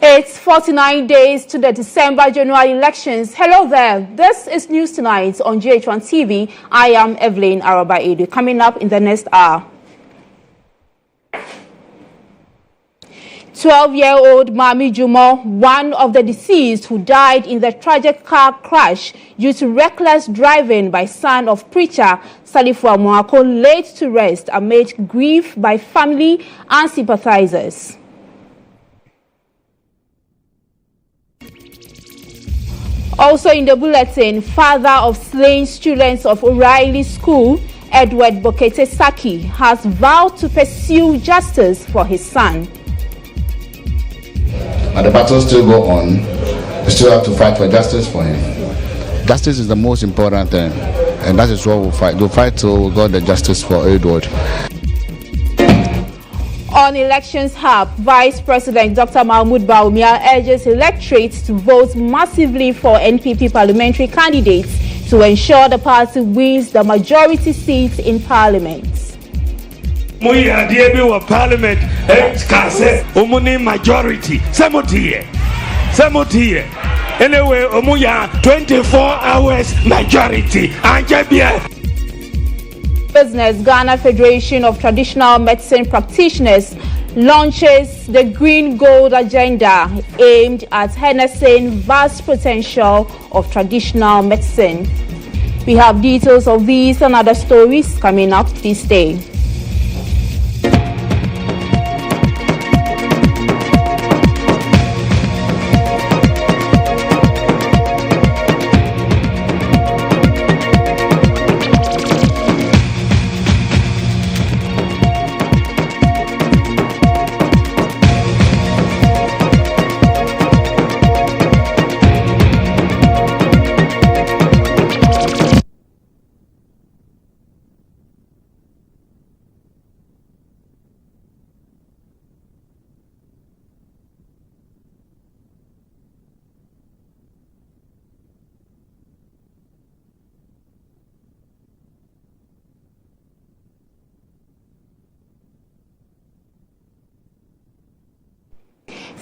It's 49 days to the December general elections. Hello there. This is News Tonight on GHOne TV. I am Evelyn, Araba, Aidoo. Coming up in the next hour. 12-year-old Mami Jumo, one of the deceased who died in the tragic car crash due to reckless driving by son of preacher Salifu Amuako, laid to rest amid grief by family and sympathizers. Also in the bulletin, father of slain students of O'Reilly School, Edward Bokete Saki, has vowed to pursue justice for his son. And the battle still go on. We still have to fight for justice for him. Justice is the most important thing, and that is what we'll fight. We'll fight till we got the justice for Aidoo. On Elections Hub, Vice President Dr. Mahmoud Bawumia urges electorates to vote massively for NPP parliamentary candidates to ensure the party wins the majority seats in Parliament. We are the Parliament, majority. Samotie. Anyway, Omuya 24 hours majority. Business Ghana Federation of Traditional Medicine Practitioners launches the Green Gold Agenda aimed at harnessing vast potential of traditional medicine. We have details of these and other stories coming up this day.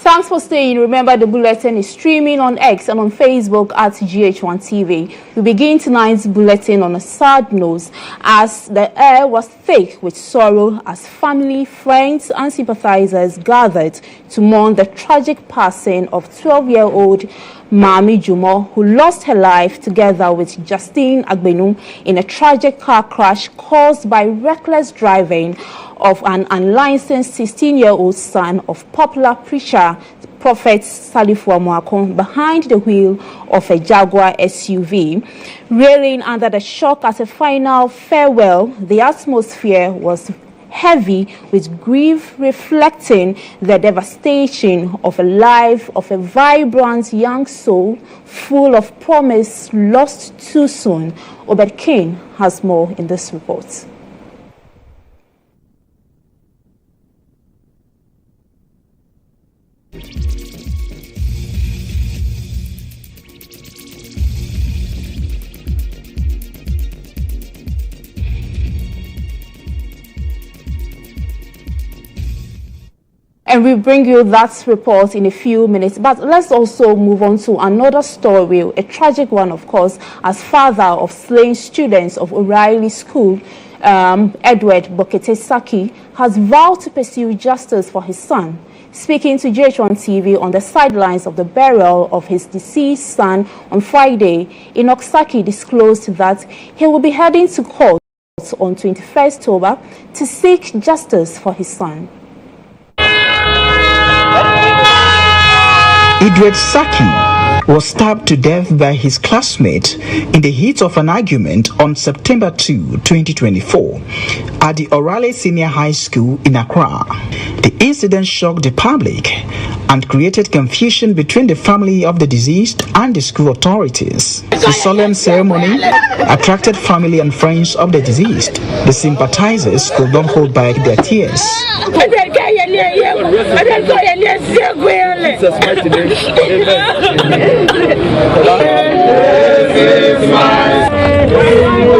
Thanks for staying. Remember, the bulletin is streaming on X and on Facebook at GHOne TV. We begin tonight's bulletin on a sad note, as the air was thick with sorrow as family, friends and sympathizers gathered to mourn the tragic passing of 12-year-old Mami Jumo, who lost her life together with Justine Agbenu in a tragic car crash caused by reckless driving of an unlicensed 16-year-old son of popular preacher Prophet Salifu Amuako behind the wheel of a Jaguar SUV. Reeling under the shock as a final farewell, the atmosphere was heavy with grief, reflecting the devastation of a life of a vibrant young soul full of promise lost too soon. Obed King has more in this report. And we bring you that report in a few minutes. But let's also move on to another story, a tragic one, of course, as father of slain students of O'Reilly School, Edward Bokete Saki, has vowed to pursue justice for his son. Speaking to GHOne TV on the sidelines of the burial of his deceased son on Friday, Enoch Saki disclosed that he will be heading to court on 21st October to seek justice for his son. Edward Saki was stabbed to death by his classmate in the heat of an argument on September 2, 2024 at the O'Reilly Senior High School in Accra. The incident shocked the public and created confusion between the family of the deceased and the school authorities. The solemn ceremony attracted family and friends of the deceased. The sympathizers could not hold back their tears.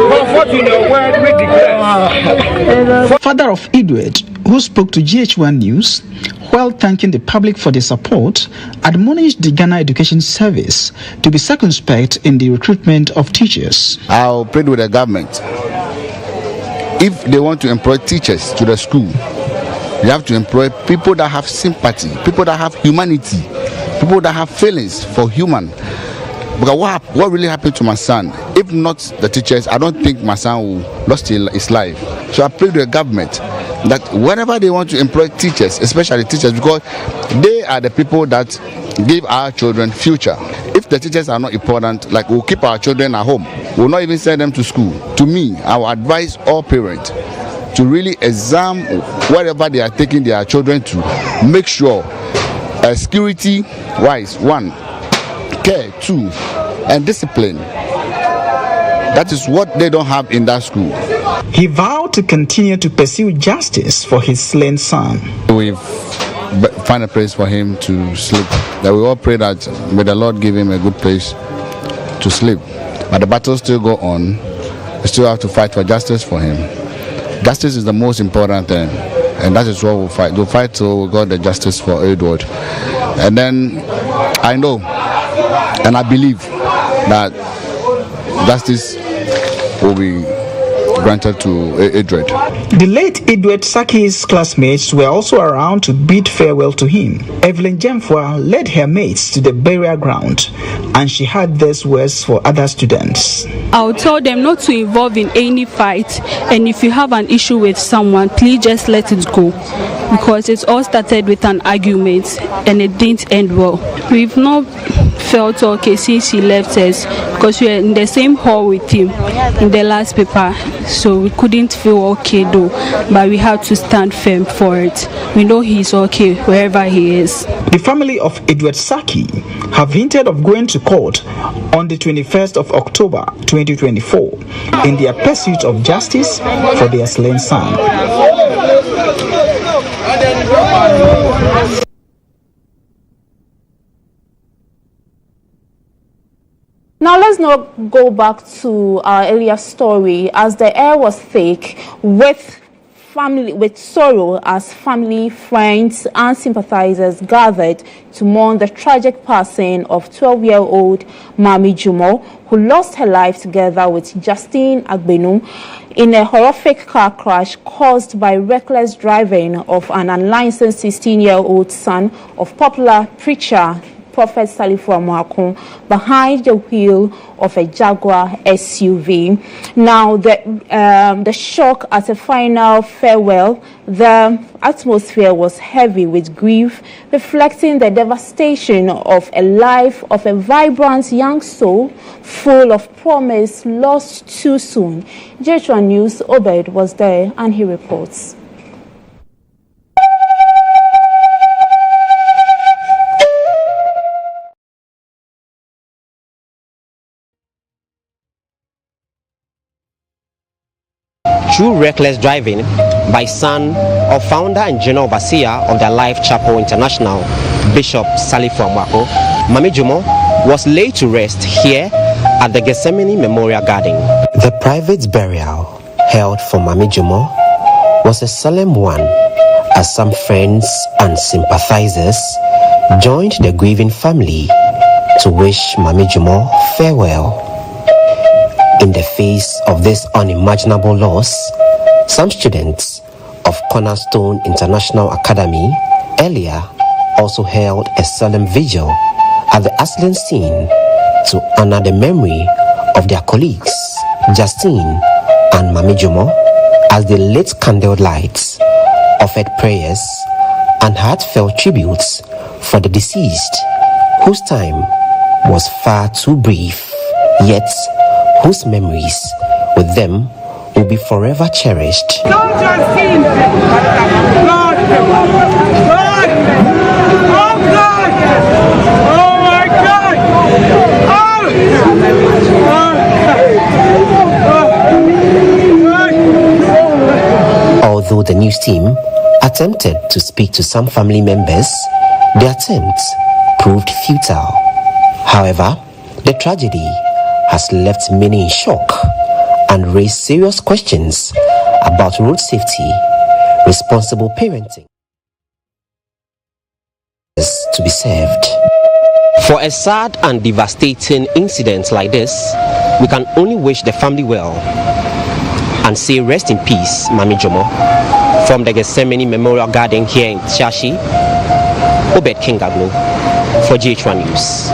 Comfort in your word, we declare. Father of Edward, who spoke to GHOne News, while thanking the public for their support, admonished the Ghana Education Service to be circumspect in the recruitment of teachers. I'll plead with the government. If they want to employ teachers to the school, you have to employ people that have sympathy, people that have humanity, people that have feelings for human. Because what really happened to my son? If not the teachers, I don't think my son will lost his life. So I plead with the government that whenever they want to employ teachers, especially teachers, because they are the people that give our children future. If the teachers are not important, like we'll keep our children at home, we'll not even send them to school. To me, I will advise all parents to really examine wherever they are taking their children to, make sure security wise, one, care, two, and discipline. That is what they don't have in that school. He vowed to continue to pursue justice for his slain son. We've find a place for him to sleep. That we all pray that may the Lord give him a good place to sleep. But the battle still go on. We still have to fight for justice for him. Justice is the most important thing, and that is what we'll fight. We'll fight till we got the justice for Aidoo. And then I know and I believe that justice will be granted to Edward. The late Edward Saki's classmates were also around to bid farewell to him. Evelyn led her mates to the burial ground, and she had these words for other students. I'll tell them not to involve in any fight, and if you have an issue with someone, please just let it go, because it all started with an argument and it didn't end well. We've not felt okay since he left us, because we were in the same hall with him in the last paper, so we couldn't feel okay though, but we had to stand firm for it. We know he's okay wherever he is. The family of Edward Saki have hinted of going to court on the 21st of October 2024 in their pursuit of justice for their slain son. Now let's not go back to our earlier story, as the air was thick with sorrow as family, friends and sympathizers gathered to mourn the tragic passing of 12-year-old Mami Jumo, who lost her life together with Justine Agbenu in a horrific car crash caused by reckless driving of an unlicensed 16-year-old son of popular preacher Prophet Salifu Amuakun behind the wheel of a Jaguar SUV. Now, the shock at a final farewell, the atmosphere was heavy with grief, reflecting the devastation of a life of a vibrant young soul, full of promise, lost too soon. GHOne News, Obed was there and he reports. Through reckless driving by son of founder and general overseer of the Life Chapel International, Bishop Salifu Amuakun, Mami Jumo was laid to rest here at the Gethsemane Memorial Garden. The private burial held for Mami Jumo was a solemn one, as some friends and sympathizers joined the grieving family to wish Mami Jumo farewell. In the face of this unimaginable loss, some students of Cornerstone International Academy earlier also held a solemn vigil at the accident scene to honor the memory of their colleagues, Justine and Mami Jumo, as they lit candle lights, offered prayers and heartfelt tributes for the deceased, whose time was far too brief, yet whose memories with them will be forever cherished. Don't just sing! God! God! Oh God! Oh my God! Although the news team attempted to speak to some family members, the attempts proved futile. However, the tragedy has left many in shock and raised serious questions about road safety, responsible parenting to be served. For a sad and devastating incident like this, we can only wish the family well and say rest in peace, Mami Jomo. From the Gethsemane Memorial Garden here in Shashi, Obed Kingaglo for GHOne News.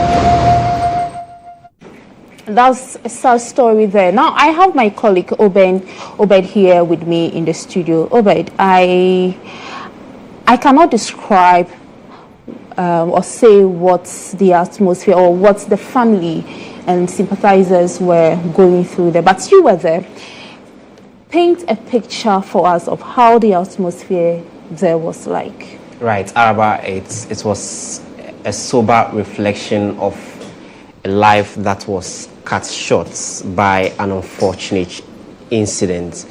That's a sad story there. Now, I have my colleague Obed here with me in the studio. Obed, I cannot describe or say what's the atmosphere or what the family and sympathizers were going through there, but you were there. Paint a picture for us of how the atmosphere there was like. Right, Araba, it was a sober reflection of a life that was cut short by an unfortunate incident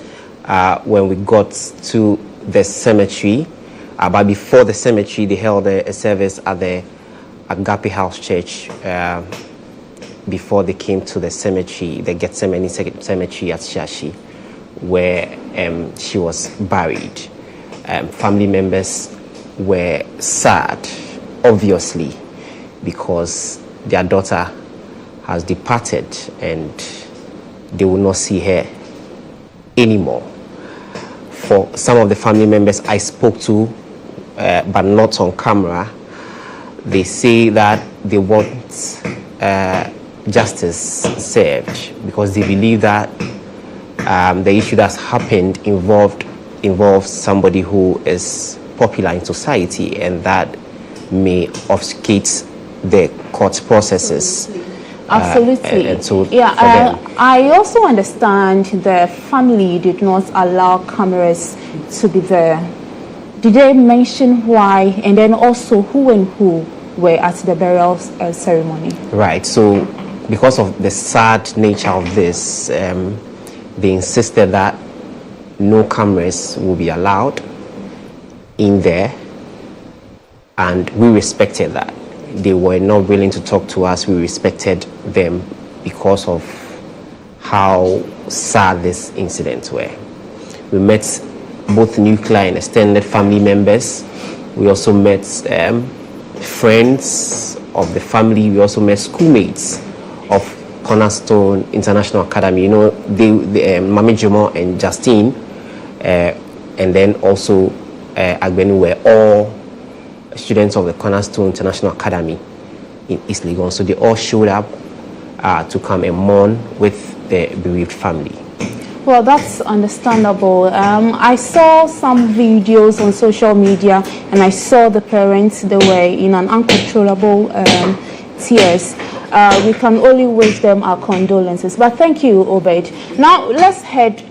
when we got to the cemetery. But before the cemetery, they held a service at the Agape House Church before they came to the cemetery, the Gethsemane Cemetery at Shashi, where she was buried. Family members were sad, obviously, because their daughter has departed and they will not see her anymore. For some of the family members I spoke to, but not on camera, they say that they want justice served because they believe that the issue that's happened involves somebody who is popular in society, and that may obfuscate the court processes. Absolutely. And so I also understand the family did not allow cameras to be there. Did they mention why, and then also who and who were at the burial ceremony? Right. So because of the sad nature of this, they insisted that no cameras will be allowed in there, and we respected that. They were not willing to talk to us. We respected them because of how sad this incident were. We met both nuclear and extended family members. We also met friends of the family. We also met schoolmates of Cornerstone International Academy. You know, Mami Jomo and Justine, and then also Agbenu were all students of the Cornerstone International Academy in East Legon. So they all showed up to come and mourn with the bereaved family. Well, that's understandable. I saw some videos on social media, and I saw the parents. They were in an uncontrollable tears. We can only wish them our condolences. But thank you, Obed. Now let's head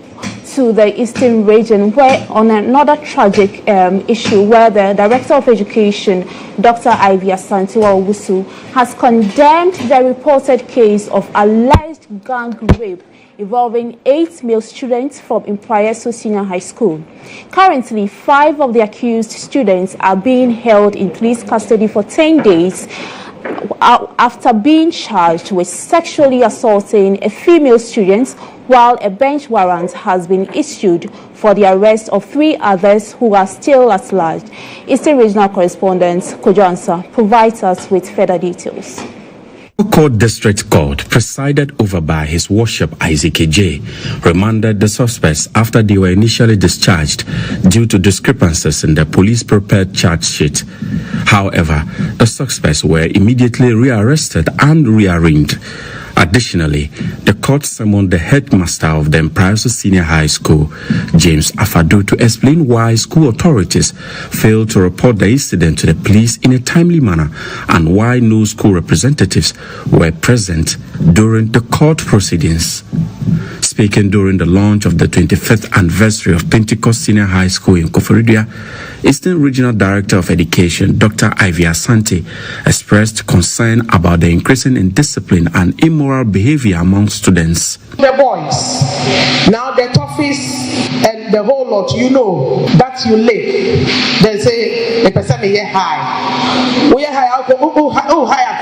to the Eastern region, where on another tragic issue, where the Director of Education, Dr. Ivy Asante-Owusu, has condemned the reported case of alleged gang rape involving 8 male students from Imprayeso Senior High School. Currently, 5 of the accused students are being held in police custody for 10 days after being charged with sexually assaulting a female student, while a bench warrant has been issued for the arrest of 3 others who are still at large. Eastern Regional Correspondent Kojo provides us with further details. Court District Court, presided over by His Worship Isaac J, remanded the suspects after they were initially discharged due to discrepancies in the police-prepared charge sheet. However, the suspects were immediately rearrested and rearraigned. Additionally, the court summoned the headmaster of the Imprayeso Senior High School, James Afadu, to explain why school authorities failed to report the incident to the police in a timely manner and why no school representatives were present during the court proceedings. Speaking during the launch of the 25th anniversary of Pentecost Senior High School in Koforidua, Eastern Regional Director of Education, Dr. Ivy Asante, expressed concern about the increasing indiscipline and immoral behavior among students. The boys, now the toughies and the whole lot, you know, that you live. They say, the person is high. We are high, Oh, high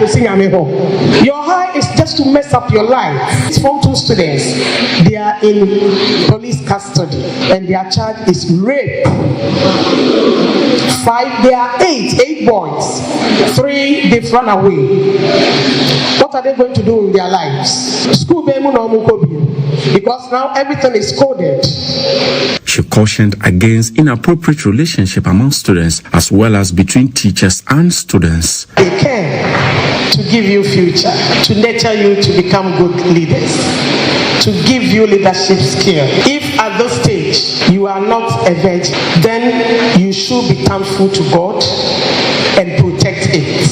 your high is just to mess up your life. These Form 2 students, they are in police custody and their charge is rape. 5, they are 8 boys. 3, they've run away. What are they going to do in their lives? School because now everything is coded. She cautioned against inappropriate relationship among students as well as between teachers and students. They care to give you future, to nurture you to become good leaders, to give you leadership skill. If at this stage you are not a virgin, then you should be thankful to God and protect it.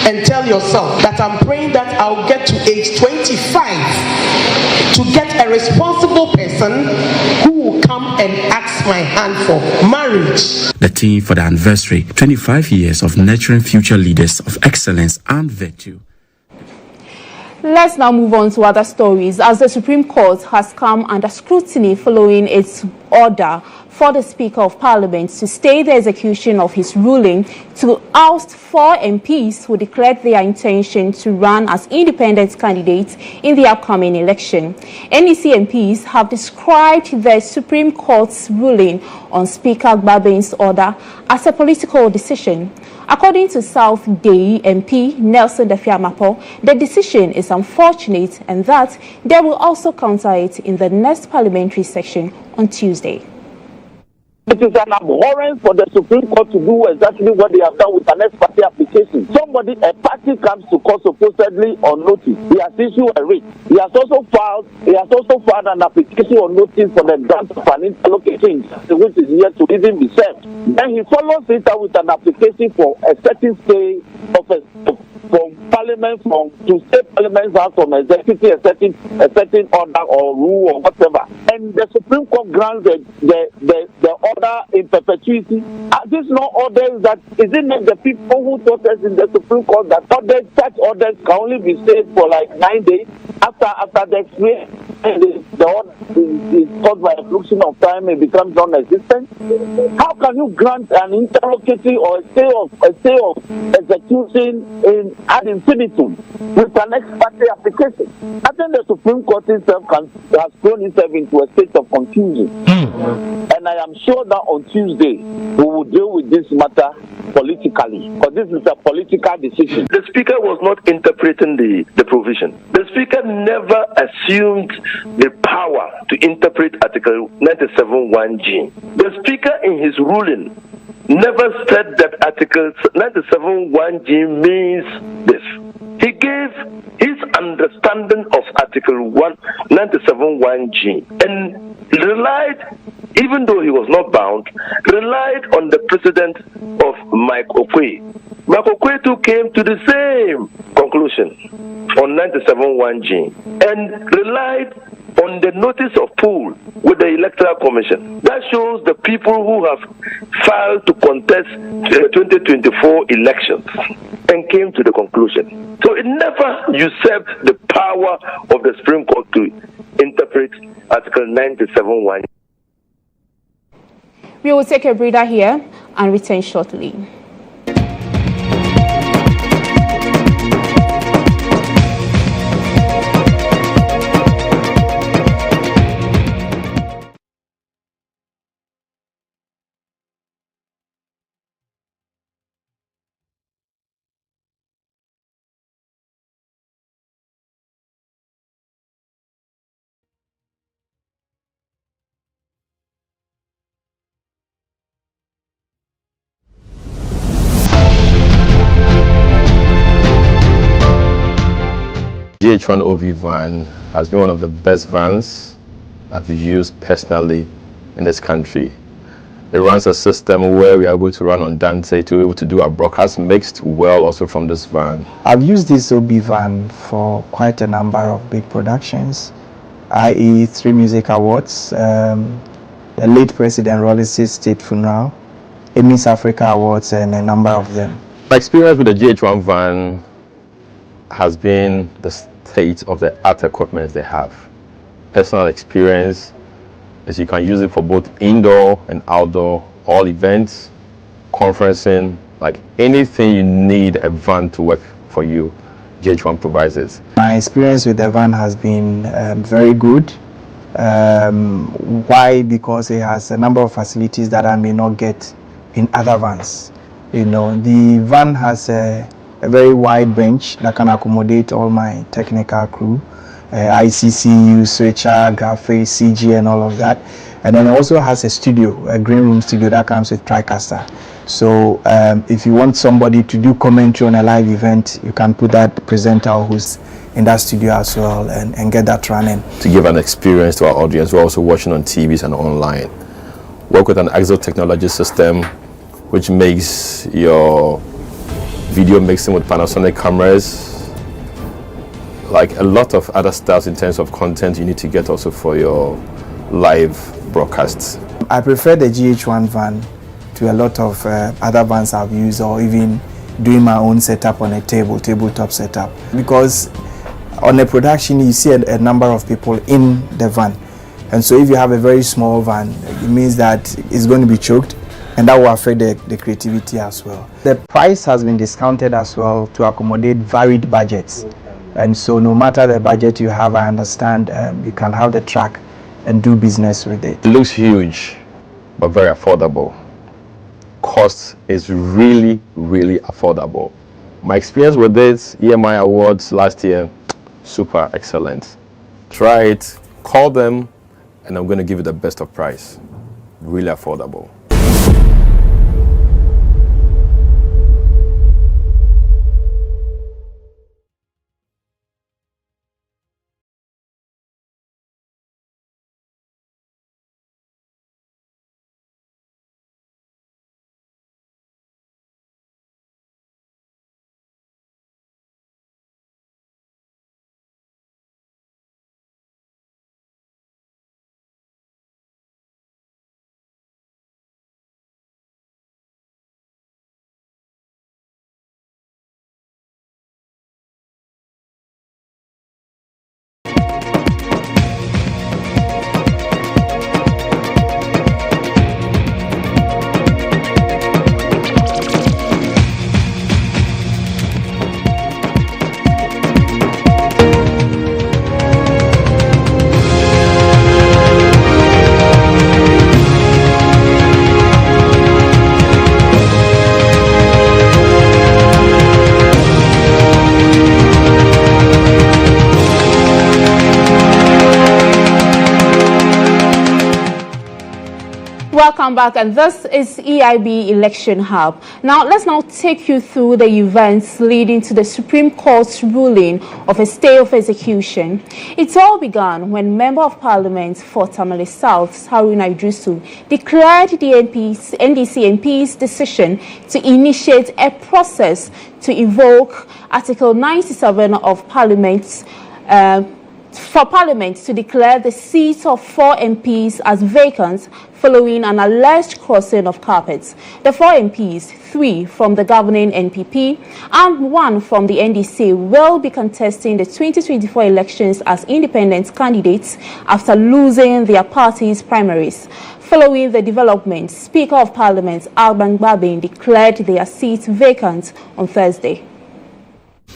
And tell yourself that I'm praying that I'll get to age 25 to get a responsible person who will come and ask my hand for marriage. The theme for the anniversary, 25 years of nurturing future leaders of excellence and virtue. Let's now move on to other stories, as the Supreme Court has come under scrutiny following its order for the Speaker of Parliament to stay the execution of his ruling to oust 4 MPs who declared their intention to run as independent candidates in the upcoming election. NEC MPs have described the Supreme Court's ruling on Speaker Gbabe's order as a political decision. According to South Day MP Nelson Defiamapo, the decision is unfortunate and that they will also counter it in the next parliamentary session on Tuesday. It is an abhorrence for the Supreme Court to do exactly what they have done with an ex parte application. A party comes to court supposedly on notice. He has issued a writ. He has also filed an application on notice for the grant of an interlocuting which is yet to even be served. Then he follows it up with an application for a certain stay from Parliament to state Parliament out from executing a certain order or rule or whatever. And the Supreme Court grants the order in perpetuity. Are these not orders that, is it not the people who taught us in the Supreme Court that such orders can only be stayed for like 9 days after the experience? The order is caused by a fluctuation of time, it becomes non-existent. How can you grant an interlocutory or a stay of execution in ad infinitum with an ex parte application? I think the Supreme Court itself has thrown itself into a state of confusion. And I am sure that on Tuesday we will deal with this matter politically, because this is a political decision. The Speaker was not interpreting the provision. The Speaker never assumed the power to interpret Article 97(1)(g). The Speaker in his ruling never said that Article 97(1)(g) means this. He gave his understanding of Article 97(1)(g) and relied, even though he was not bound, relied on the precedent of Mike Okwe. Mike Okwe too came to the same conclusion on 97(1)(g) and relied on the notice of poll with the Electoral Commission. That shows the people who have filed to contest the 2024 elections and came to the conclusion. So it never usurped the power of the Supreme Court to interpret Article 97(1). We will take a breather here and return shortly. GHOne OV van has been one of the best vans I've used personally in this country. It runs a system where we are able to run on Dante to be able to do our broadcast mixed well also from this van. I've used this OB van for quite a number of big productions, i.e. 3 music awards, the late President Rollis' State Funeral, Miss Africa Awards, and a number of them. My experience with the GHOne van has been the state of the art equipment they have. Personal experience is you can use it for both indoor and outdoor, all events, conferencing, like anything you need a van to work for you, GHOne provides it. My experience with the van has been very good. Why? Because it has a number of facilities that I may not get in other vans. You know, the van has a very wide bench that can accommodate all my technical crew, ICCU, switcher, graphics, CG, and all of that. And then it also has a studio, a green room studio that comes with TriCaster. So if you want somebody to do commentary on a live event, you can put that presenter who's in that studio as well and get that running. To give an experience to our audience who are also watching on TVs and online, work with an Aidoo technology system which makes your video mixing with Panasonic cameras, like a lot of other stuff in terms of content you need to get also for your live broadcasts. I prefer the GHOne van to a lot of other vans I've used, or even doing my own setup on a tabletop setup, because on a production you see a number of people in the van, and so if you have a very small van, it means that it's going to be choked, and that will affect the creativity as well. The price has been discounted as well to accommodate varied budgets, and so no matter the budget you have, I understand you can have the track and do business with it. It looks huge but very affordable. Cost is really affordable. My experience with this EMI awards last year, super excellent. Try it, call them, and I'm going to give you the best of price. Really affordable. Welcome back, and this is EIB Election Hub. Now let's take you through the events leading to the Supreme Court's ruling of a stay of execution. It all began when Member of Parliament for Tamale South, Haruna Idrisu, declared the NDC MP's decision to initiate a process to invoke Article 97 of Parliament for Parliament to declare the seats of 4 MPs as vacant following an alleged crossing of carpets. The 4 MPs, 3 from the governing NPP and 1 from the NDC, will be contesting the 2024 elections as independent candidates after losing their party's primaries. Following the development, Speaker of Parliament Alban Gbabin declared their seats vacant on Thursday.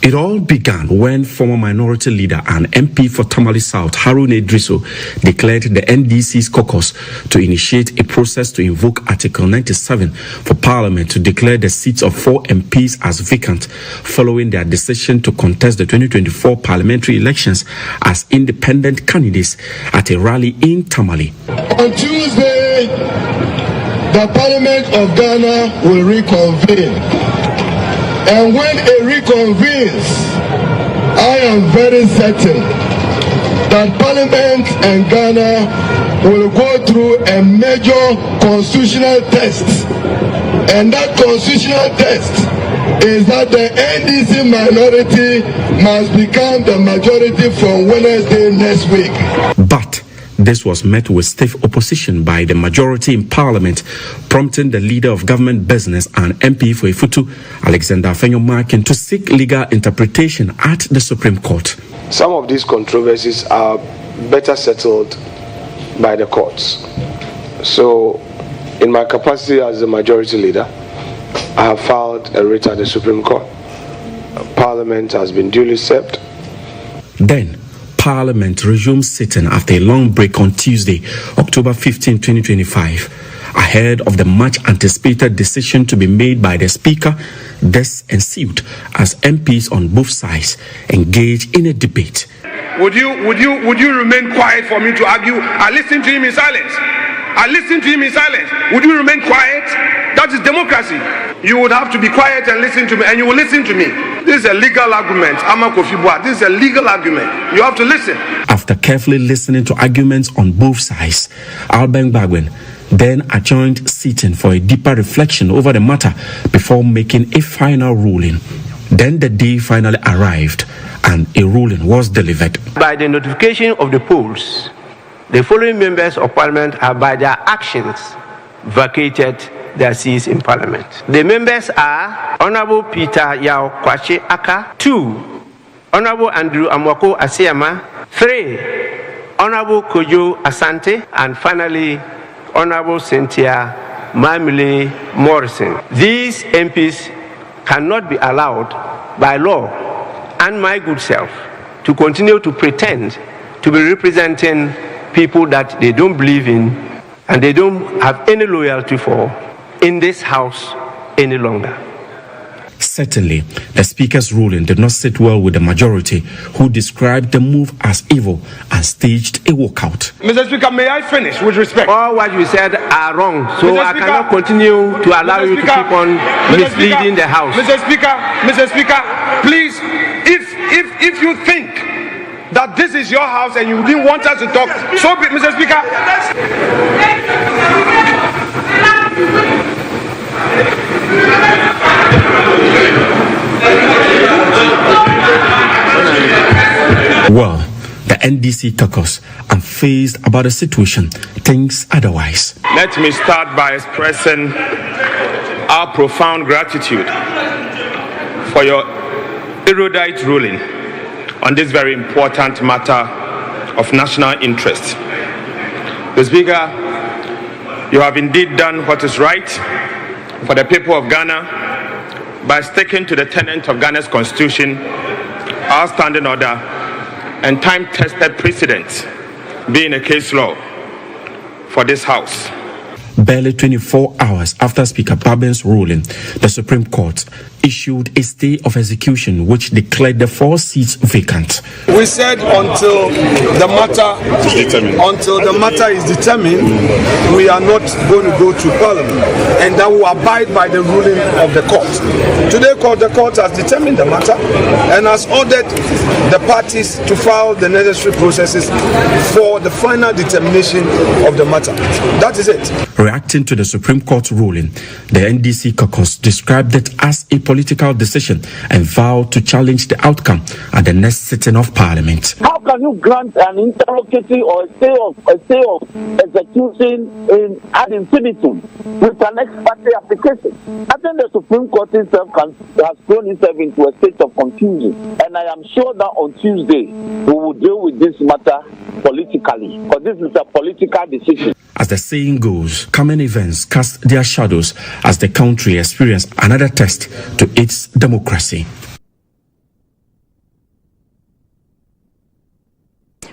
It all began when former minority leader and MP for Tamale South, Haruna Idrisu, declared the NDC's caucus to initiate a process to invoke Article 97 for Parliament to declare the seats of 4 MPs as vacant following their decision to contest the 2024 parliamentary elections as independent candidates at a rally in Tamale. On Tuesday, the Parliament of Ghana will reconvene. And when it reconvenes, I am very certain that Parliament and Ghana will go through a major constitutional test. And that constitutional test is that the NDC minority must become the majority from Wednesday next week. But this was met with stiff opposition by the majority in Parliament, prompting the leader of government business and MP for Ifutu, Alexander Afenyo-Markin, to seek legal interpretation at the Supreme Court. Some of these controversies are better settled by the courts. So, in my capacity as the majority leader, I have filed a writ at the Supreme Court Parliament has been duly served. Then, Parliament resumed sitting after a long break on Tuesday, October 15, 2025. Ahead of the much-anticipated decision to be made by the Speaker, this ensued as MPs on both sides engaged in a debate. Would you remain quiet for me to argue? I listened to him in silence. Would you remain quiet? That is democracy. You would have to be quiet and listen to me, and you will listen to me. This is a legal argument. This is a legal argument. You have to listen. After carefully listening to arguments on both sides, Alban Bagwin then adjourned sitting for a deeper reflection over the matter before making a final ruling. Then the day finally arrived and a ruling was delivered. By the notification of the polls, the following members of Parliament have by their actions vacated their seats in Parliament. The members are Honorable Peter Yao Kwache Aka, 2, Honorable Andrew Amwako Asiama, 3, Honorable Kojo Asante, and finally Honorable Cynthia Mamile Morrison. These MPs cannot be allowed by law and my good self to continue to pretend to be representing people that they don't believe in and they don't have any loyalty for in this house any longer. Certainly, the Speaker's ruling did not sit well with the majority, who described the move as evil and staged a walkout. Mr. Speaker, may I finish with respect? All what you said are wrong, so I cannot continue to allow you to keep on misleading the House. Mr. Speaker, please, if you think that this is your house and you didn't want us to talk, so be, Mr. Speaker. Well, the NDC caucus, unfazed about the situation, thinks otherwise. Let me start by expressing our profound gratitude for your erudite ruling on this very important matter of national interest. The Speaker, you have indeed done what is right for the people of Ghana by sticking to the tenet of Ghana's constitution, our standing order, and time-tested precedent being a case law for this House. Barely 24 hours after Speaker Babin's ruling, the Supreme Court issued a stay of execution which declared the 4 seats vacant. We said until the matter is determined, we are not going to go to Parliament, and that will abide by the ruling of the court. Today, the court has determined the matter and has ordered the parties to file the necessary processes for the final determination of the matter. That is it. Reacting to the Supreme Court ruling, the NDC caucus described it as a political decision and vowed to challenge the outcome at the next sitting of Parliament. How can you grant an interlocutory or a stay of execution ad infinitum with an ex parte application? I think the Supreme Court itself has thrown itself into a state of confusion, and I am sure that on Tuesday we will deal with this matter politically, because this is a political decision. As the saying goes, coming events cast their shadows as the country experienced another test to its democracy.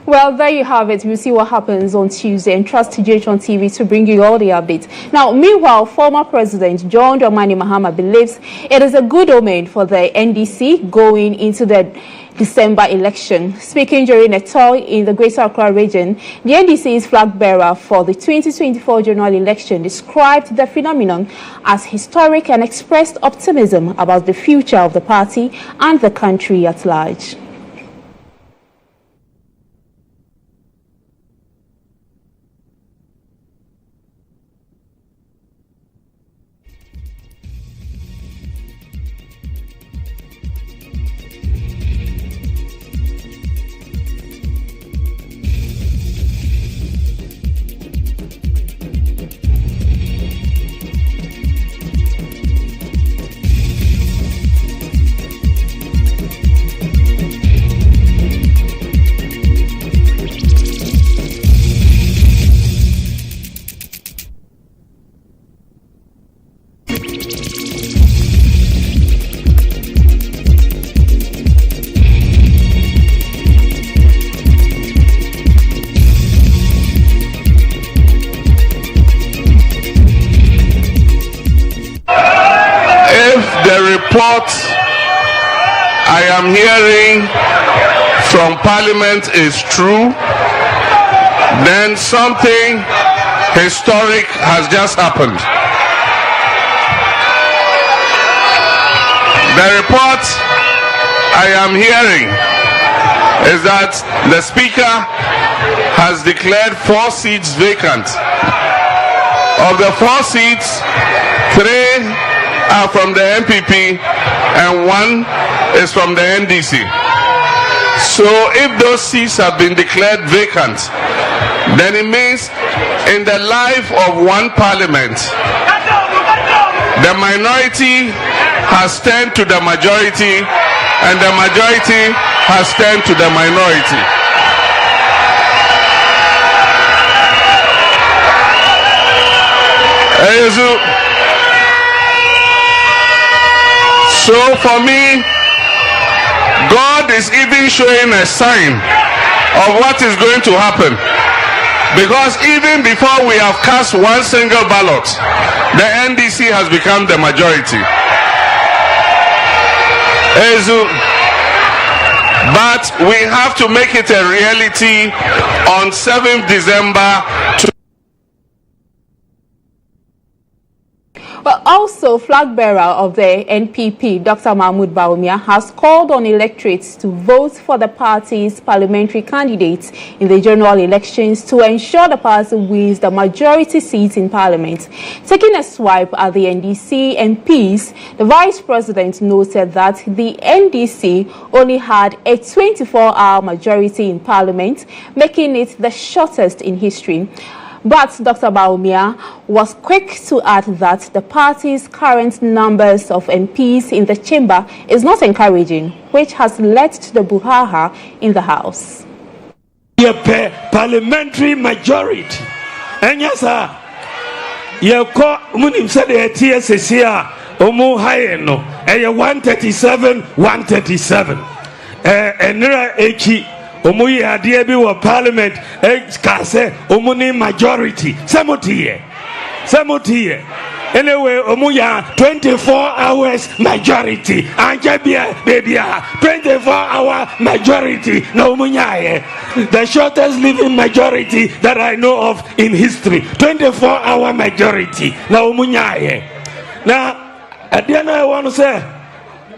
Well, there you have it. We'll see what happens on Tuesday, and trust GHOne TV to bring you all the updates. Now, meanwhile, former President John Dramani Mahama believes it is a good omen for the NDC going into the December election. Speaking during a tour in the Greater Accra region, the NDC's flag bearer for the 2024 general election described the phenomenon as historic and expressed optimism about the future of the party and the country at large. I am hearing from Parliament is true, then something historic has just happened. The report I am hearing is that the Speaker has declared 4 seats vacant. Of the 4 seats, 3 are from the MPP and 1 is from the NDC. So if those seats have been declared vacant, then it means in the life of one parliament, the minority has turned to the majority and the majority has turned to the minority. So for me, God is even showing a sign of what is going to happen. Because even before we have cast one single ballot, the NDC has become the majority. But we have to make it a reality on 7th December. But also, flag bearer of the NPP, Dr. Mahmoud Bawumia, has called on electorates to vote for the party's parliamentary candidates in the general elections to ensure the party wins the majority seats in parliament. Taking a swipe at the NDC MPs, the vice president noted that the NDC only had a 24-hour majority in parliament, making it the shortest in history. But Dr. Bawumia was quick to add that the party's current numbers of MPs in the chamber is not encouraging, which has led to the brouhaha in the House. Parliamentary majority. And yes, sir, you call Munim said the TSCA, Omo Hayeno, 137, 137. And Echi. Omuye adie bi wa parliament ka se omuni majority samotiye anyway omuya 24 hours majority anje bia baby 24-hour majority na omunya the shortest living majority that I know of in history. 24-hour majority na omunya na adiana I want to say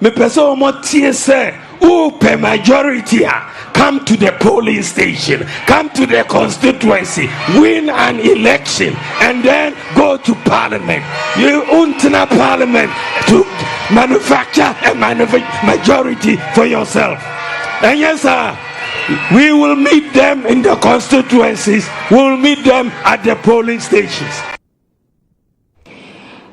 me person mo tie say who per majority come to the polling station, come to the constituency, win an election, and then go to parliament. You untina parliament to manufacture a majority for yourself. And yes, sir, we will meet them in the constituencies, we will meet them at the polling stations.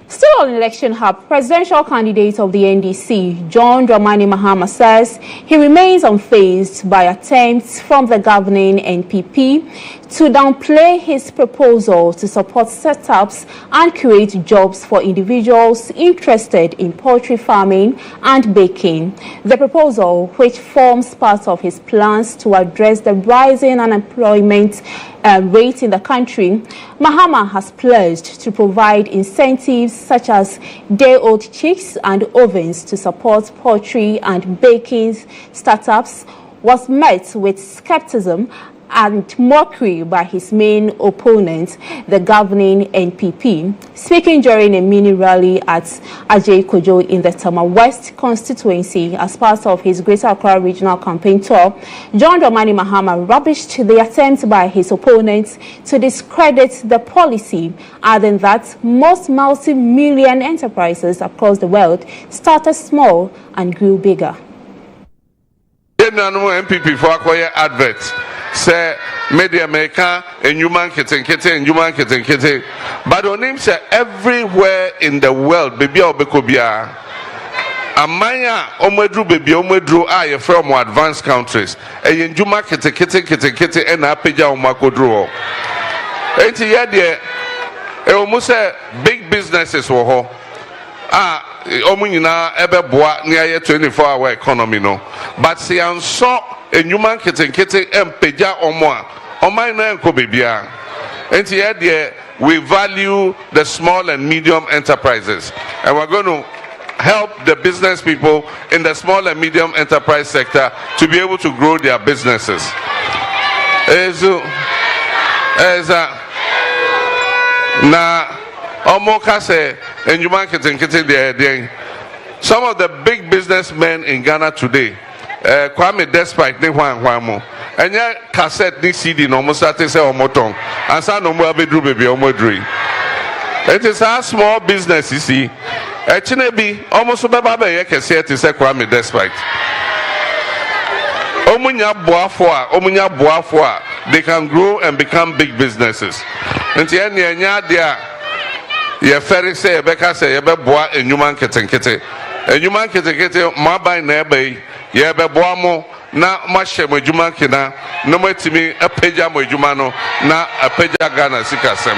Still on election hub, presidential candidate of the NDC, John Dramani Mahama, says he remains unfazed by attempts from the governing NPP to downplay his proposal to support setups and create jobs for individuals interested in poultry farming and baking. The proposal, which forms part of his plans to address the rising unemployment rate in the country, Mahama has pledged to provide incentives such as day-old chicks and ovens to support poultry and baking startups, was met with skepticism and mockery by his main opponent, the governing NPP. Speaking during a mini rally at Aidoo in the Tama West constituency as part of his Greater Accra regional campaign tour, John Dramani Mahama rubbished the attempt by his opponents to discredit the policy, adding that most multi-million enterprises across the world started small and grew bigger. MPP for acquire adverts. Say media maker and human kitten, but on him say everywhere in the world, baby obekobia. Amaya omedru baby omedru aye from more advanced countries. And juma kitten and apeja omakodru. Enti yede e almost say big businesses wo ho. Omunyina ebe boa near 24-hour economy no. But see and so a human kitten empeja omoa omaina enko bebia. And here we value the small and medium enterprises, and we're going to help the business people in the small and medium enterprise sector to be able to grow their businesses. Some of the big businessmen in Ghana today, Kwame Despite ni Hwamo, and yet cassette ni CD no almost at say omotong, and some no more bedroom baby omodri. It is a small business, you see. Actually, almost a baby you can say it is a Kwame Despite. Omunya boafwa, they can grow and become big businesses. And the end, ye ferry say, Becca say, ye be boa and human kete. And human kete, my by neighbor, ye be boamo, na mashe mo human kina, no more to me a peja mo humano, na a peja Ghana sikasem.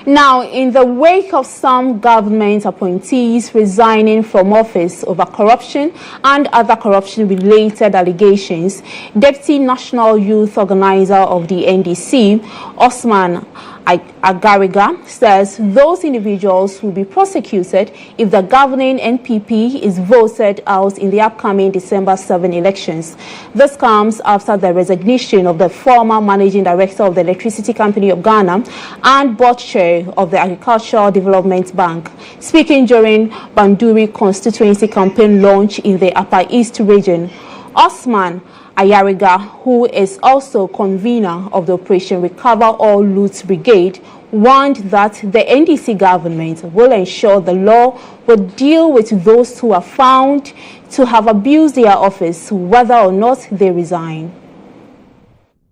Now, in the wake of some government appointees resigning from office over corruption and other corruption-related allegations, Deputy National Youth Organizer of the NDC, Osman Agariga, says those individuals will be prosecuted if the governing NPP is voted out in the upcoming December 7 elections. This comes after the resignation of the former Managing Director of the Electricity Company of Ghana and Board Chair of the Agricultural Development Bank. Speaking during Banduri constituency campaign launch in the Upper East region, Osman Ayariga, who is also convener of the Operation Recover All Loot Brigade, warned that the NDC government will ensure the law will deal with those who are found to have abused their office, whether or not they resign.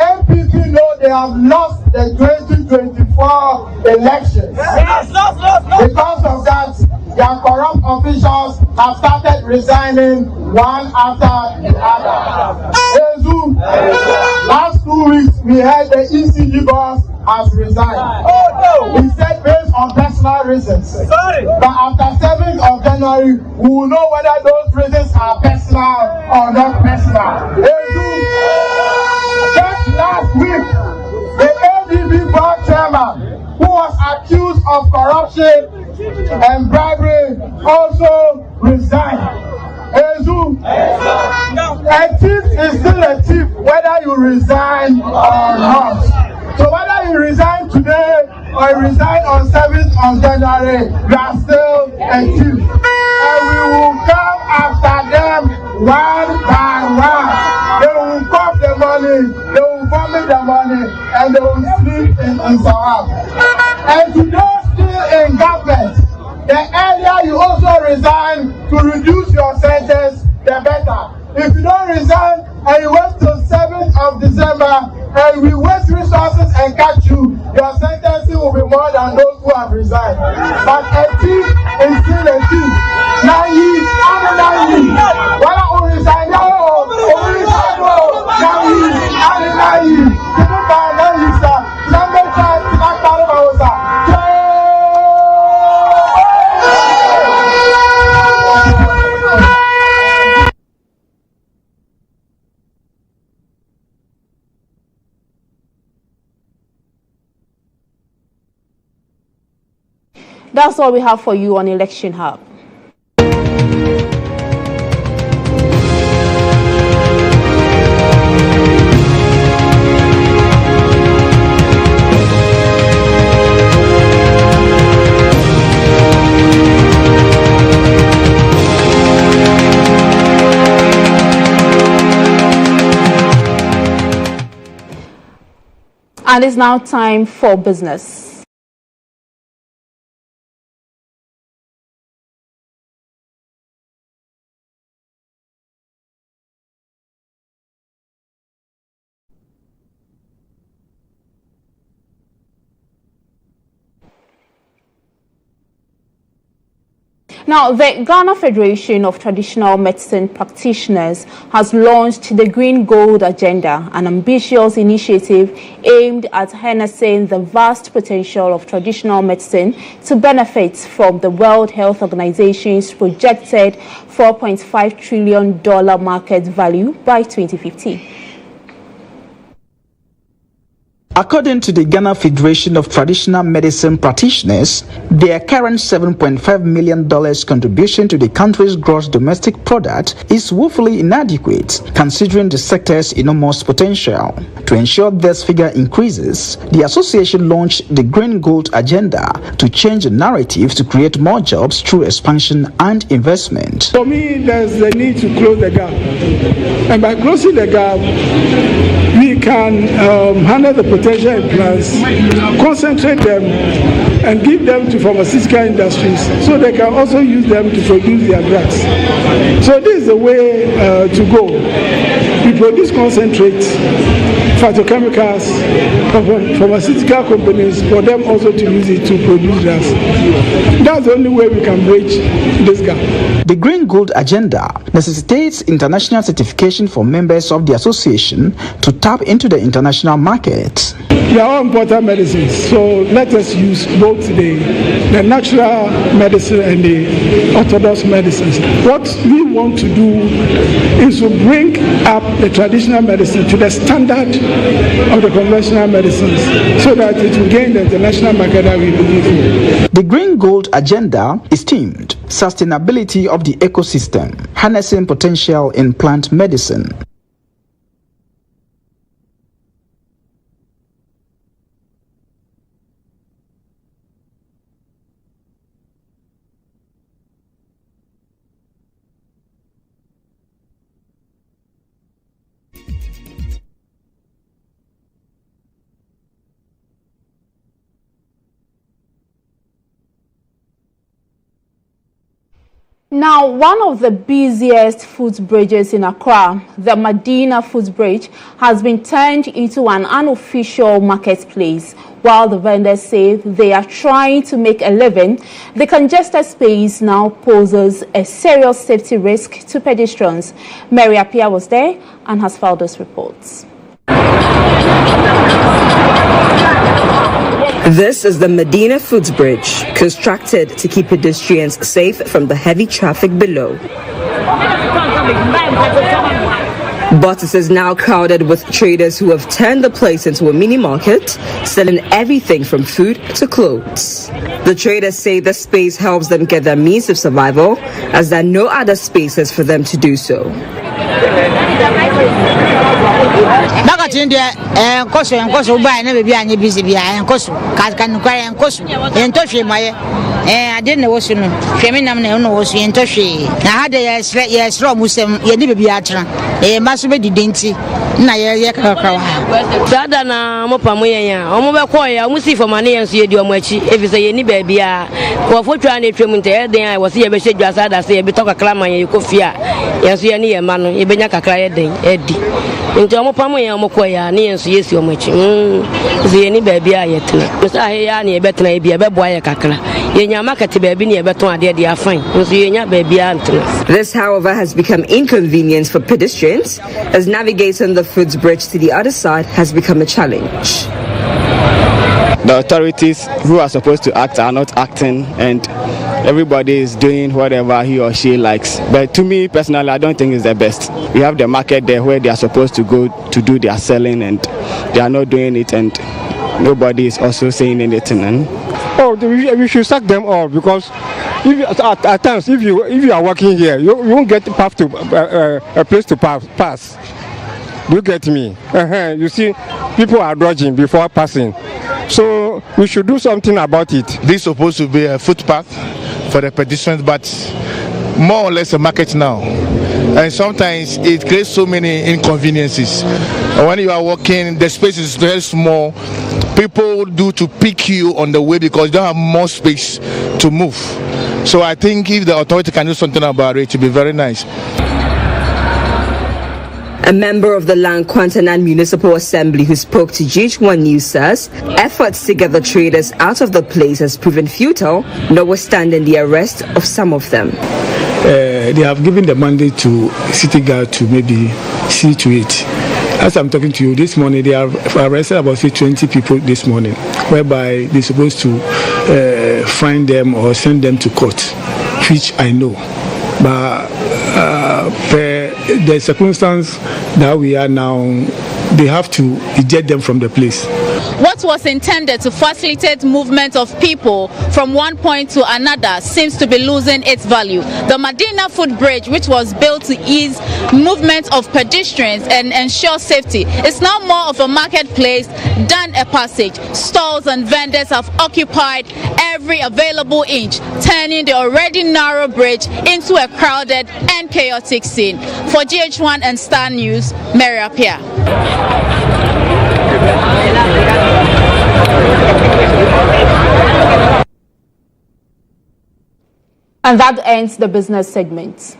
NPP know they have lost the 2024 elections. Because of that, their corrupt officials have started resigning one after the other. Aidoo, last 2 weeks we heard the ECG boss has resigned. He said based on personal reasons. But after 7th of January, we will know whether those reasons are personal or not personal. Aidoo, just last week, the ADB board chairman, who was accused of corruption and bribery, also resigned. Aidoo, a thief is still a thief, whether you resign or not. So whether you resign today or you resign on 7th of January, you are still a thief. And we will come after them one by one. They will cough the money, they will vomit the money, and they will sleep in Sahab. And to those still in government, the earlier you also resign to reduce your sentence, the better. If you don't resign and you wait till 7th of December and we waste resources and catch you, your sentencing will be more than those who have resigned. But a thief is still a thief. Now he whether who resign now or who resign now he That's all we have for you on Election Hub. And it's now time for business. Now, the Ghana Federation of Traditional Medicine Practitioners has launched the Green Gold Agenda, an ambitious initiative aimed at harnessing the vast potential of traditional medicine to benefit from the World Health Organization's projected $4.5 trillion market value by 2050. According to the Ghana Federation of Traditional Medicine Practitioners, their current $7.5 million contribution to the country's gross domestic product is woefully inadequate, considering the sector's enormous potential. To ensure this figure increases, the association launched the Green Gold Agenda to change the narrative to create more jobs through expansion and investment. For me, there's the need to close the gap. And by closing the gap, we can handle the potential in plants, concentrate them, and give them to pharmaceutical industries so they can also use them to produce their drugs. So this is the way to go. We produce concentrates, phytochemicals, pharmaceutical companies, for them also to use it to produce drugs. That's the only way we can bridge this gap. The Green Gold Agenda necessitates international certification for members of the association to tap into the international market. They are all important medicines, so let us use both the natural medicine and the orthodox medicines. What we want to do is to bring up the traditional medicine to the standard of the conventional medicines so that it will gain the international market that we believe in. The Green Gold Agenda is themed Sustainability of the Ecosystem, Harnessing Potential in Plant Medicine. Now, one of the busiest footbridges in Accra, the Medina Footbridge, has been turned into an unofficial marketplace. While the vendors say they are trying to make a living, the congested space now poses a serious safety risk to pedestrians. Mary Apia was there and has filed those reports. This is the Medina Footbridge, constructed to keep pedestrians safe from the heavy traffic below. But it is now crowded with traders who have turned the place into a mini market, selling everything from food to clothes. The traders say the space helps them get their means of survival, as there are no other spaces for them to do so. I didn't know what's in Feminam, no, was in Toshi. I had a yes, Romusem, Yadibia, a massive dinty, Naya Dadana, Mopamoya, Omobakoya, Musi for money and see you much if it's a any baby. For trying to treatment there, then I was here, but she just had to say, Betoka Clama, you could fear. Yes, you are near Manu, Ebenaka Clayden, Eddie. Into Mopamoya, Mokoya, near see you much. The any baby, I yet. Miss Ayani, better be a boy, Kakla. This, however, has become inconvenient for pedestrians, as navigating the footbridge to the other side has become a challenge. The authorities who are supposed to act are not acting, and everybody is doing whatever he or she likes. But to me personally, I don't think it's the best. We have the market there where they are supposed to go to do their selling, and they are not doing it, and nobody is also saying anything. Oh, we should sack them all, because if, at times if you are working here, you won't get path to a place to pass. Do you get me? You see, people are dodging before passing, so we should do something about it. This is supposed to be a footpath for the pedestrians, but more or less a market now. And sometimes it creates so many inconveniences. When you are walking, the space is very small. People do to pick you on the way because you don't have more space to move. So I think if the authority can do something about it, it will be very nice. A member of the Lankwantanan Municipal Assembly who spoke to GHOne News says efforts to get the traders out of the place has proven futile, notwithstanding the arrest of some of them. They have given the mandate to city guard to maybe see to it. As I'm talking to you this morning, they have arrested about 20 people this morning, whereby they're supposed to find them or send them to court, which I know. But per the circumstance that we are now, they have to eject them from the place. What was intended to facilitate movement of people from one point to another seems to be losing its value. The Medina footbridge, which was built to ease movement of pedestrians and ensure safety, is now more of a marketplace than a passage. Stalls and vendors have occupied every available inch, turning the already narrow bridge into a crowded and chaotic scene. For GHOne and Star News, Mary Apia. And that ends the business segment.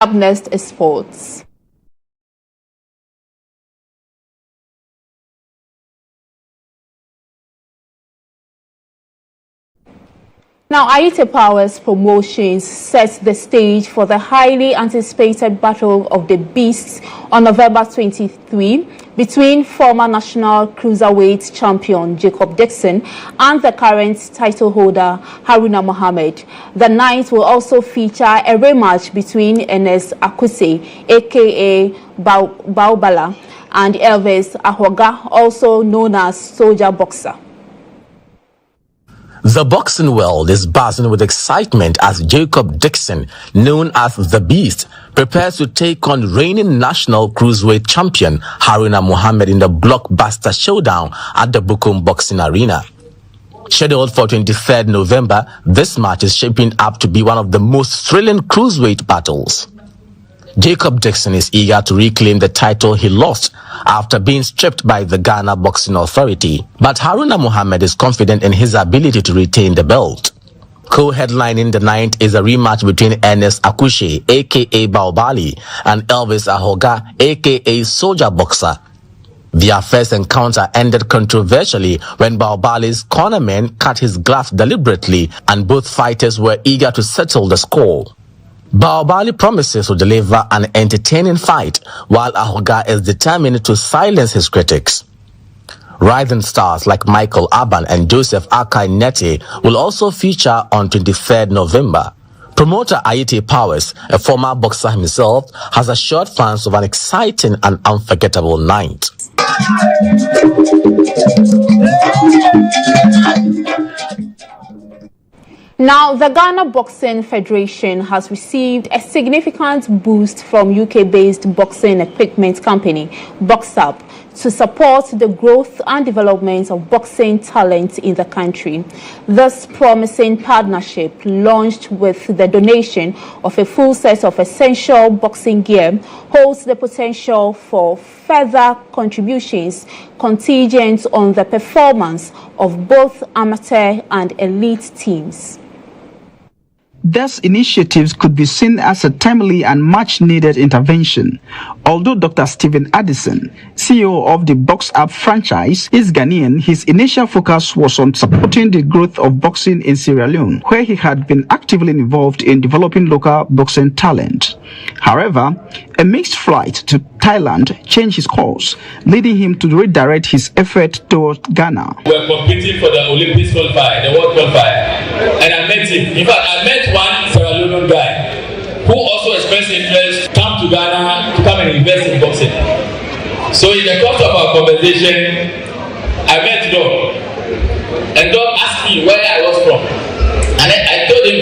Up next is sports. Now, Aidoo Power's promotions sets the stage for the highly anticipated Battle of the Beasts on November 23 between former national cruiserweight champion Jacob Dixon and the current title holder Haruna Mohammed. The night will also feature a rematch between Enes Akuse, aka Baobala, and Elvis Ahoga, also known as Soldier Boxer. The boxing world is buzzing with excitement as Jacob Dixon, known as The Beast, prepares to take on reigning national cruiserweight champion Haruna Mohammed in the blockbuster showdown at the Bukom Boxing Arena. Scheduled for 23rd November, this match is shaping up to be one of the most thrilling cruiserweight battles. Jacob Dixon is eager to reclaim the title he lost after being stripped by the Ghana Boxing Authority. But Haruna Mohammed is confident in his ability to retain the belt. Co-headlining the night is a rematch between Enes Akuse, aka Baobali, and Elvis Ahoga, aka Soldier Boxer. Their first encounter ended controversially when Baobali's cornerman cut his gloves deliberately, and both fighters were eager to settle the score. Baobali promises to deliver an entertaining fight, while Ahoga is determined to silence his critics. Rising stars like Michael Aban and Joseph Akai Nete will also feature on 23rd November. Promoter Aidoo Powers, a former boxer himself, has assured fans of an exciting and unforgettable night. Now, the Ghana Boxing Federation has received a significant boost from UK-based boxing equipment company, BoxUp, to support the growth and development of boxing talent in the country. This promising partnership, launched with the donation of a full set of essential boxing gear, holds the potential for further contributions contingent on the performance of both amateur and elite teams. These initiatives could be seen as a timely and much-needed intervention. Although Dr. Stephen Addison, CEO of the BoxUp franchise, is Ghanaian, his initial focus was on supporting the growth of boxing in Sierra Leone, where he had been actively involved in developing local boxing talent. However, a mixed flight to Thailand changed his course, leading him to redirect his effort towards Ghana. We're competing for the Olympics qualifier, the World qualifier, and I met him. In fact, I met one Sierra Leonean guy who also expressed interest to come to Ghana to come and invest in boxing. So in the course of our conversation, I met Dom, and Dom asked me where I was from, and I told him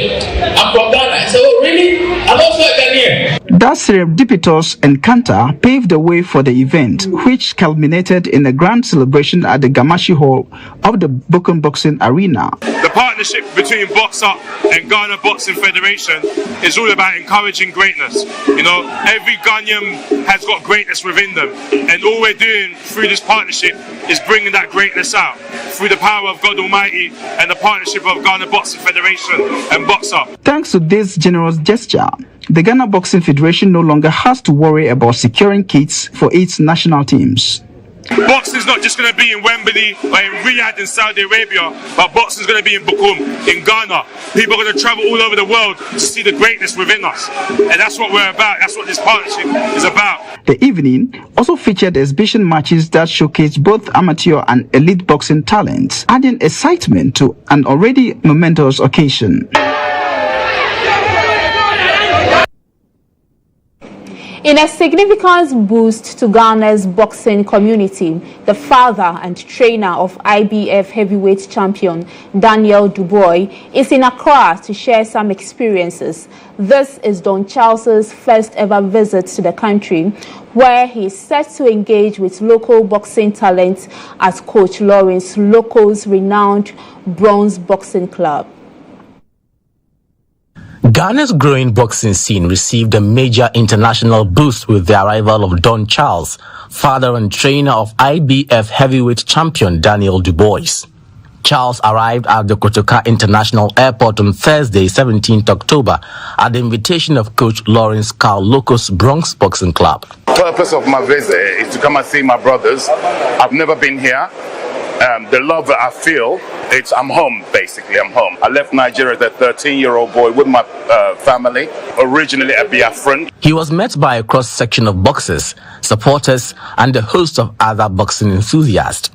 I'm from Ghana. He said, "Oh, really? I'm also a Ghanaian." That serendipitous encounter paved the way for the event, which culminated in a grand celebration at the Gamashi Hall of the Bukom Boxing Arena. The partnership between BoxUp and Ghana Boxing Federation is all about encouraging greatness. You know, every Ghanaian has got greatness within them, and all we're doing through this partnership is bringing that greatness out through the power of God Almighty and the partnership of Ghana Boxing Federation and BoxUp. Thanks to this generous gesture, the Ghana Boxing Federation no longer has to worry about securing kits for its national teams. Boxing is not just going to be in Wembley or in Riyadh in Saudi Arabia, but boxing is going to be in Bukom, in Ghana. People are going to travel all over the world to see the greatness within us. And that's what we're about. That's what this partnership is about. The evening also featured exhibition matches that showcased both amateur and elite boxing talents, adding excitement to an already momentous occasion. In a significant boost to Ghana's boxing community, the father and trainer of IBF heavyweight champion Daniel Dubois is in Accra to share some experiences. This is Don Charles's first ever visit to the country, where he is set to engage with local boxing talent at Coach Lawrence Loco's renowned Bronze Boxing Club. Ghana's growing boxing scene received a major international boost with the arrival of Don Charles, father and trainer of IBF heavyweight champion Daniel Dubois. Charles arrived at the Kotoka International Airport on Thursday, 17th October, at the invitation of Coach Lawrence Loco's Bronx Boxing Club. The purpose of my visit is to come and see my brothers. I've never been here. The love that I feel, I'm home, basically, I'm home. I left Nigeria as a 13-year-old boy with my family, originally a Biafran. He was met by a cross-section of boxers, supporters, and a host of other boxing enthusiasts.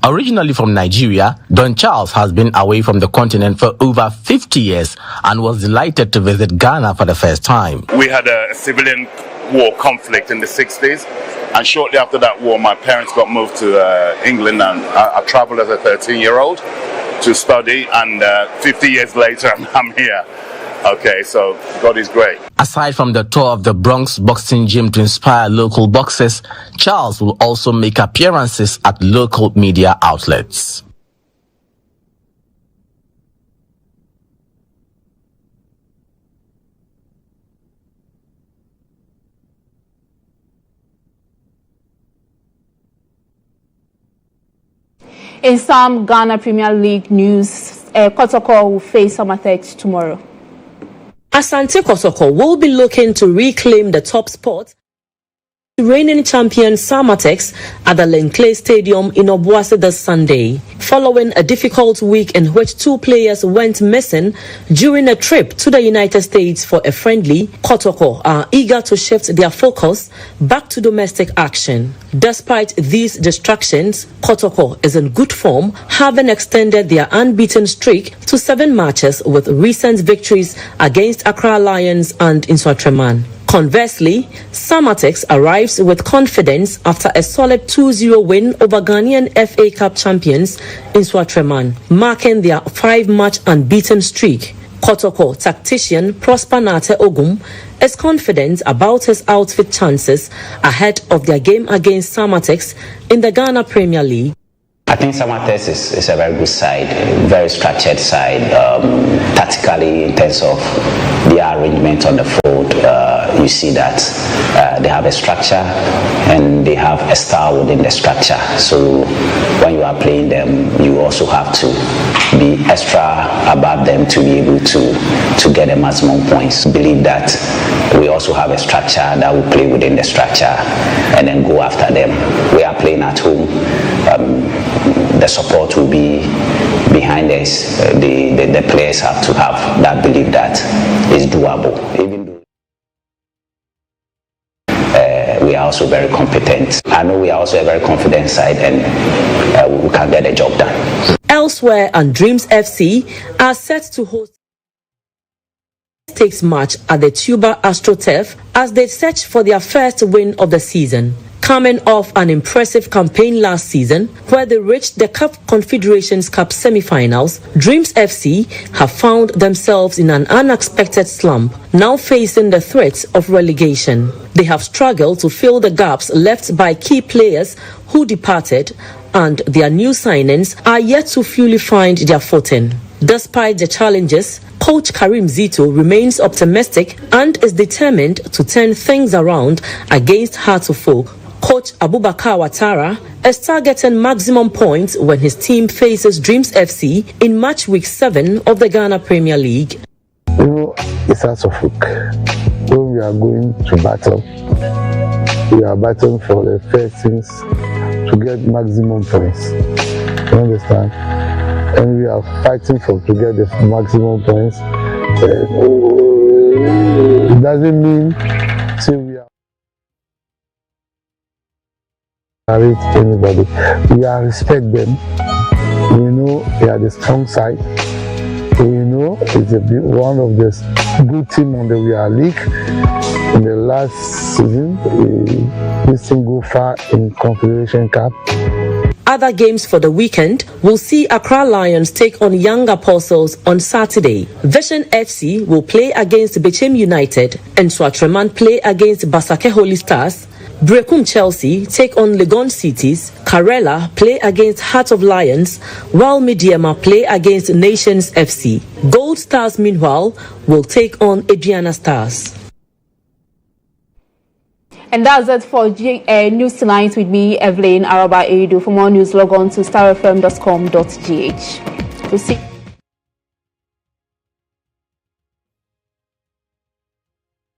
Originally from Nigeria, Don Charles has been away from the continent for over 50 years and was delighted to visit Ghana for the first time. We had a civilian war conflict in the 60s. And shortly after that war, my parents got moved to England, and I traveled as a 13-year-old to study, and 50 years later, I'm here. Okay, so God is great. Aside from the tour of the Bronx boxing gym to inspire local boxers, Charles will also make appearances at local media outlets. In some Ghana Premier League news, Kotoko will face Samatex tomorrow. Asante Kotoko will be looking to reclaim the top spot. Reigning champion Samatex at the Lenkley Stadium in Obuasi this Sunday, following a difficult week in which two players went missing during a trip to the United States for a friendly. Kotoko are eager to shift their focus back to domestic action. Despite these distractions, Kotoko is in good form, having extended their unbeaten streak to 7 matches with recent victories against Accra Lions and Nswatreman. Conversely, Samatex arrives with confidence after a solid 2-0 win over Ghanaian FA Cup champions Nswatreman, marking their 5-match unbeaten streak. Kotoko tactician Prosper Nate Ogum is confident about his outfit chances ahead of their game against Samatex in the Ghana Premier League. I think Samatex is a very good side, very structured side, tactically in terms of their arrangement on the field. You see that they have a structure and they have a style within the structure. So when you are playing them, you also have to be extra about them to be able to get the maximum points. Believe that we also have a structure that will play within the structure and then go after them. We are playing at home. The support will be behind us. The players have to have that belief that it's doable. Even though we are also very competent. I know we are also a very confident side, and we can get the job done. Elsewhere, and Dreams FC are set to host stakes match at the Tuba AstroTurf as they search for their first win of the season. Coming off an impressive campaign last season, where they reached the Cup Confederations Cup semi-finals, Dreams FC have found themselves in an unexpected slump, now facing the threat of relegation. They have struggled to fill the gaps left by key players who departed, and their new signings are yet to fully find their footing. Despite the challenges, Coach Karim Zito remains optimistic and is determined to turn things around against Hearts-of-Oak. Coach Abubakar Ouattara is targeting maximum points when his team faces Dreams FC in match week 7 of the Ghana Premier League. It's Hearts-of-Oak. When we are going to battle, we are battling for the first things to get maximum points. You understand? And we are fighting to get the maximum points. It doesn't mean we are rate anybody. We respect them. We know they are the strong side. We know it's one of the good team on the league. In the last season, this team go far in Confederation Cup. Other games for the weekend will see Accra Lions take on Young Apostles on Saturday. Vision FC will play against Bechem United and Swatreman play against Basake Holy Stars. Brekum Chelsea take on Legon Cities. Karela play against Heart of Lions, while Mediama play against Nations FC. Gold Stars, meanwhile, will take on Adriana Stars. And that's it for News Tonight with me, Evelyn, Araba, Aidoo. For more news, log on to starfm.com.gh. We'll see.